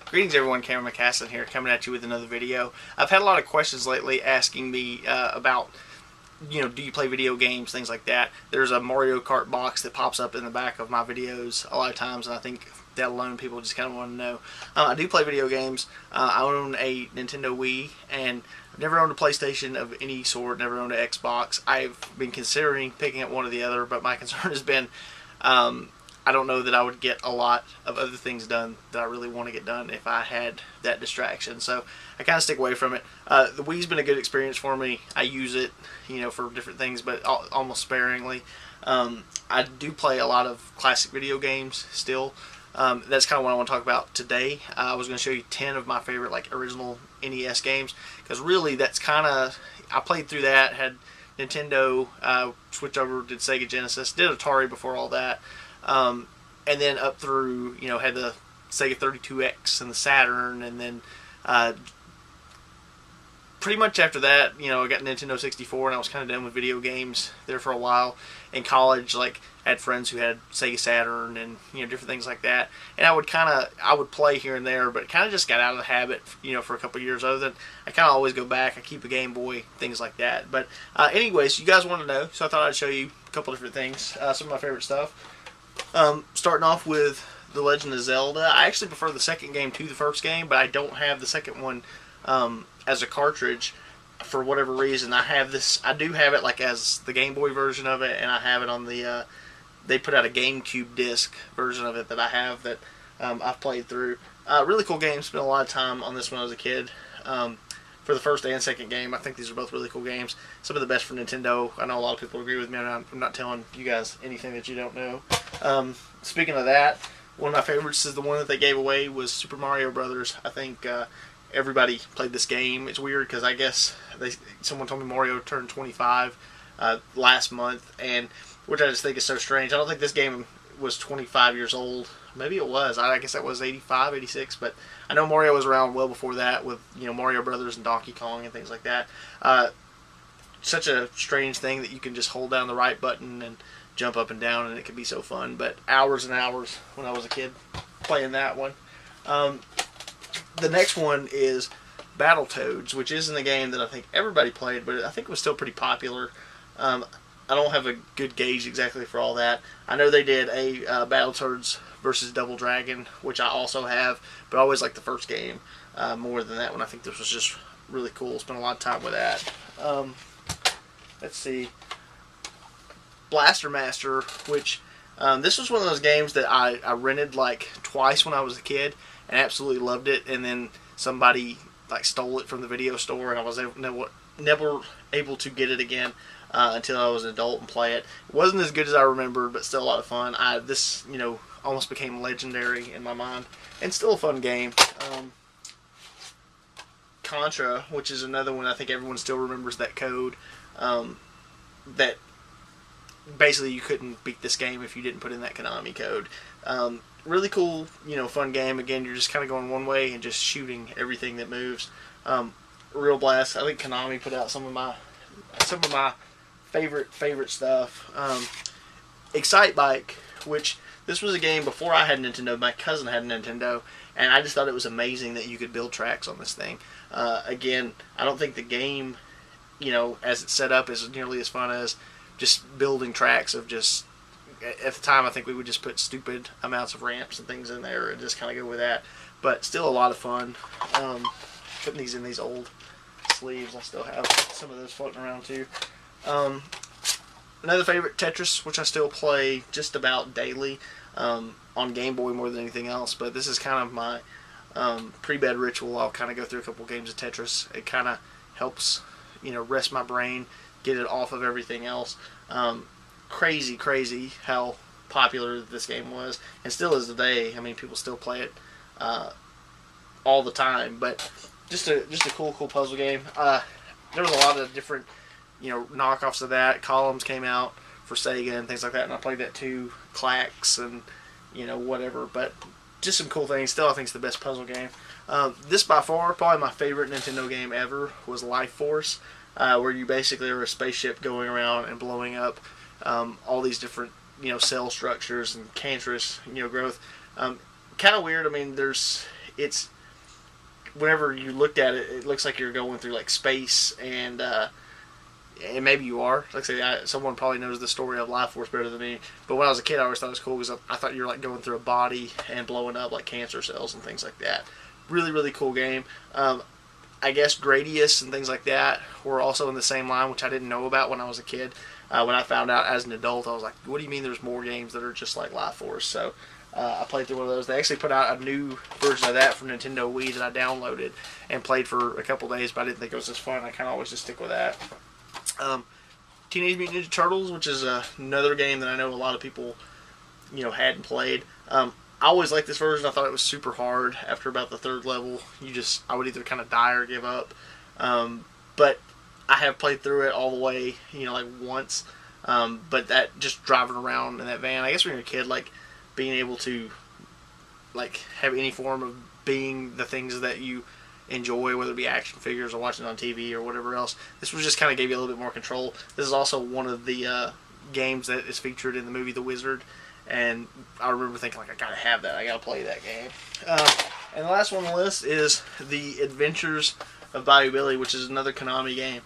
Greetings everyone, Cameron McCassin here, coming at you with another video. I've had a lot of questions lately asking me about, do you play video games, things like that. There's a Mario Kart box that pops up in the back of my videos a lot of times, and I think that alone people just kind of want to know. I do play video games. I own a Nintendo Wii, and I've never owned a PlayStation of any sort, never owned an Xbox. I've been considering picking up one or the other, but my concern has been I don't know that I would get a lot of other things done that I really want to get done if I had that distraction. So I kind of stick away from it. The Wii's been a good experience for me. I use it, for different things, but almost sparingly. I do play a lot of classic video games still. That's kind of what I want to talk about today. I was going to show you 10 of my favorite original NES games, because really that's kind of, I played through that, had Nintendo, switched over, did Sega Genesis, did Atari before all that. And then up through, had the Sega 32X and the Saturn, and then pretty much after that, I got Nintendo 64, and I was kind of done with video games there for a while. In college, I had friends who had Sega Saturn and different things like that, and I would play here and there, but kind of just got out of the habit, for a couple of years. Other than I kind of always go back. I keep a Game Boy, things like that. But anyways, you guys want to know, so I thought I'd show you a couple different things, some of my favorite stuff. Starting off with The Legend of Zelda. I actually prefer the second game to the first game, but I don't have the second one as a cartridge for whatever reason. I do have it as the Game Boy version of it, and I have it on the they put out a GameCube disc version of it that I have that I've played through. Really cool game. Spent a lot of time on this when I was a kid. For the first and second game, I think these are both really cool games. Some of the best for Nintendo. I know a lot of people agree with me. I'm not telling you guys anything that you don't know. Speaking of that, one of my favorites is the one that they gave away was Super Mario Brothers. I think everybody played this game. It's weird because I guess someone told me Mario turned 25 last month, and which I just think is so strange. I don't think this game was 25 years old. Maybe it was. I guess that was 85, 86, but I know Mario was around well before that with Mario Brothers and Donkey Kong and things like that. Such a strange thing that you can just hold down the right button and jump up and down, and it can be so fun. But hours and hours when I was a kid playing that one. The next one is Battletoads, which isn't a game that I think everybody played, but I think it was still pretty popular. I don't have a good gauge exactly for all that. I know they did a Battletoads versus Double Dragon, which I also have, but I always liked the first game more than that one. I think this was just really cool. Spent a lot of time with that. Let's see. Blaster Master, which this was one of those games that I rented twice when I was a kid and absolutely loved it, and then somebody stole it from the video store, and I was never able to get it again until I was an adult and play it. It wasn't as good as I remembered, but still a lot of fun. This almost became legendary in my mind, and still a fun game. Contra, which is another one I think everyone still remembers that code. That basically you couldn't beat this game if you didn't put in that Konami code. Really cool, fun game. Again, you're just kind of going one way and just shooting everything that moves. Real blast. I think Konami put out some of my favorite stuff. Excite Bike, which this was a game before I had Nintendo. My cousin had a Nintendo, and I just thought it was amazing that you could build tracks on this thing. Again, I don't think the game, as it's set up, is nearly as fun as just building tracks of just. At the time, I think we would just put stupid amounts of ramps and things in there and just kind of go with that. But still a lot of fun. Putting these in these old sleeves. I still have some of those floating around too. Another favorite, Tetris, which I still play just about daily on Game Boy more than anything else. But this is kind of my pre-bed ritual. I'll kind of go through a couple games of Tetris. It kind of helps, rest my brain, get it off of everything else. Crazy how popular this game was, and still is today. I mean, people still play it all the time. But just a cool puzzle game. There was a lot of different knockoffs of that. Columns came out for Sega and things like that, and I played that too. Clax and whatever. But just some cool things. Still, I think it's the best puzzle game. This by far probably my favorite Nintendo game ever was Life Force, where you basically are a spaceship going around and blowing up all these different cell structures and cancerous growth. Kind of weird. I mean, it's whenever you looked at it, it looks like you're going through like space, and maybe you are. Like I say, someone probably knows the story of Life Force better than me. But when I was a kid, I always thought it was cool because I thought you were like going through a body and blowing up like cancer cells and things like that. Really, really cool game. I guess Gradius and things like that were also in the same line, which I didn't know about when I was a kid. When I found out as an adult, I was like, what do you mean there's more games that are just like Life Force? So I played through one of those. They actually put out a new version of that for Nintendo Wii that I downloaded and played for a couple days, but I didn't think it was as fun. I kind of always just stick with that. Teenage Mutant Ninja Turtles, which is another game that I know a lot of people, hadn't played. I always liked this version. I thought it was super hard. After about the third level, I would either kind of die or give up. But I have played through it all the way, like once. But that just driving around in that van, I guess when you're a kid, like being able to like have any form of being the things that you enjoy, whether it be action figures or watching it on TV or whatever else. This was just kind of gave you a little bit more control. This is also one of the games that is featured in the movie The Wizard, and I remember thinking like, I gotta have that. I gotta play that game. And the last one on the list is The Adventures of Bayou Billy, which is another Konami game.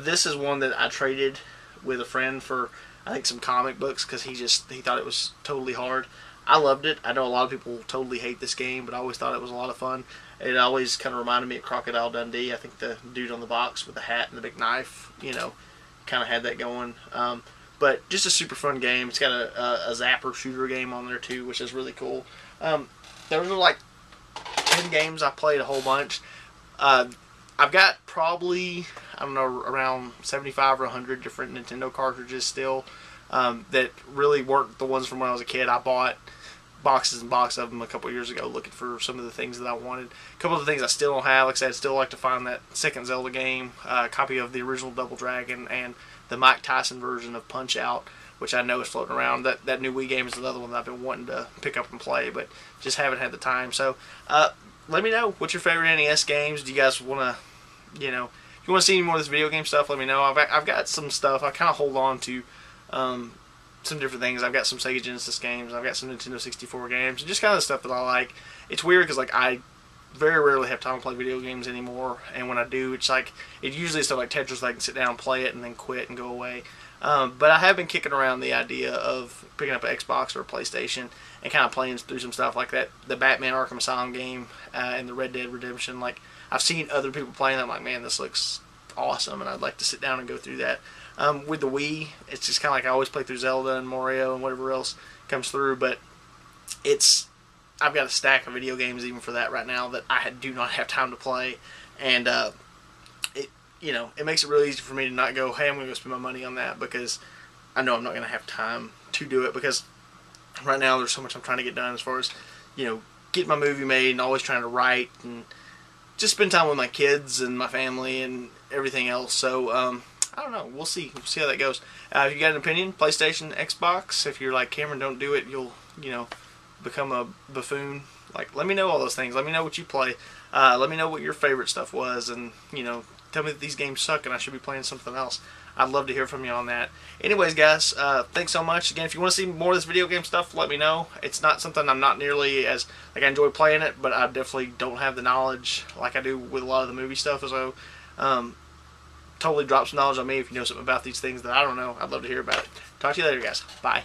This is one that I traded with a friend for, I think, some comic books because he thought it was totally hard. I loved it. I know a lot of people totally hate this game, but I always thought it was a lot of fun. It always kind of reminded me of Crocodile Dundee. I think the dude on the box with the hat and the big knife, kind of had that going. But just a super fun game. It's got a zapper shooter game on there too, which is really cool. There were like 10 games I played, a whole bunch. I've got probably, I don't know, around 75 or 100 different Nintendo cartridges still that really weren't the ones from when I was a kid. I bought boxes and boxes of them a couple years ago looking for some of the things that I wanted. A couple of the things I still don't have. Like I said, I'd still like to find that second Zelda game, a copy of the original Double Dragon, and the Mike Tyson version of Punch-Out, which I know is floating around. That new Wii game is another one that I've been wanting to pick up and play, but just haven't had the time. So let me know, what's your favorite NES games? Do you guys want to, if you want to see any more of this video game stuff, let me know. I've got some stuff. I kind of hold on to some different things. I've got some Sega Genesis games. I've got some Nintendo 64 games. Just kind of the stuff that I like. It's weird because like I very rarely have time to play video games anymore, and when I do, it's like it usually is stuff like Tetris that I can sit down and play it and then quit and go away. But I have been kicking around the idea of picking up an Xbox or a PlayStation and kind of playing through some stuff like that. The Batman Arkham Asylum game and the Red Dead Redemption. Like I've seen other people playing that. I'm like, man, this looks awesome, and I'd like to sit down and go through that. With the Wii, it's just kind of like I always play through Zelda and Mario and whatever else comes through, but I've got a stack of video games even for that right now that I do not have time to play, and it makes it really easy for me to not go, hey, I'm going to go spend my money on that, because I know I'm not going to have time to do it, because right now there's so much I'm trying to get done as far as, getting my movie made and always trying to write and just spend time with my kids and my family and everything else. So, I don't know. We'll see. We'll see how that goes. If you got an opinion, PlayStation, Xbox, if you're like, Cameron, don't do it, you'll, become a buffoon. Like, let me know all those things. Let me know what you play. Let me know what your favorite stuff was, and, tell me that these games suck and I should be playing something else. I'd love to hear from you on that. Anyways, guys, thanks so much. Again, if you want to see more of this video game stuff, let me know. It's not something I'm not nearly as, like, I enjoy playing it, but I definitely don't have the knowledge like I do with a lot of the movie stuff. So, totally drop some knowledge on me if you know something about these things that I don't know. I'd love to hear about it. Talk to you later, guys. Bye.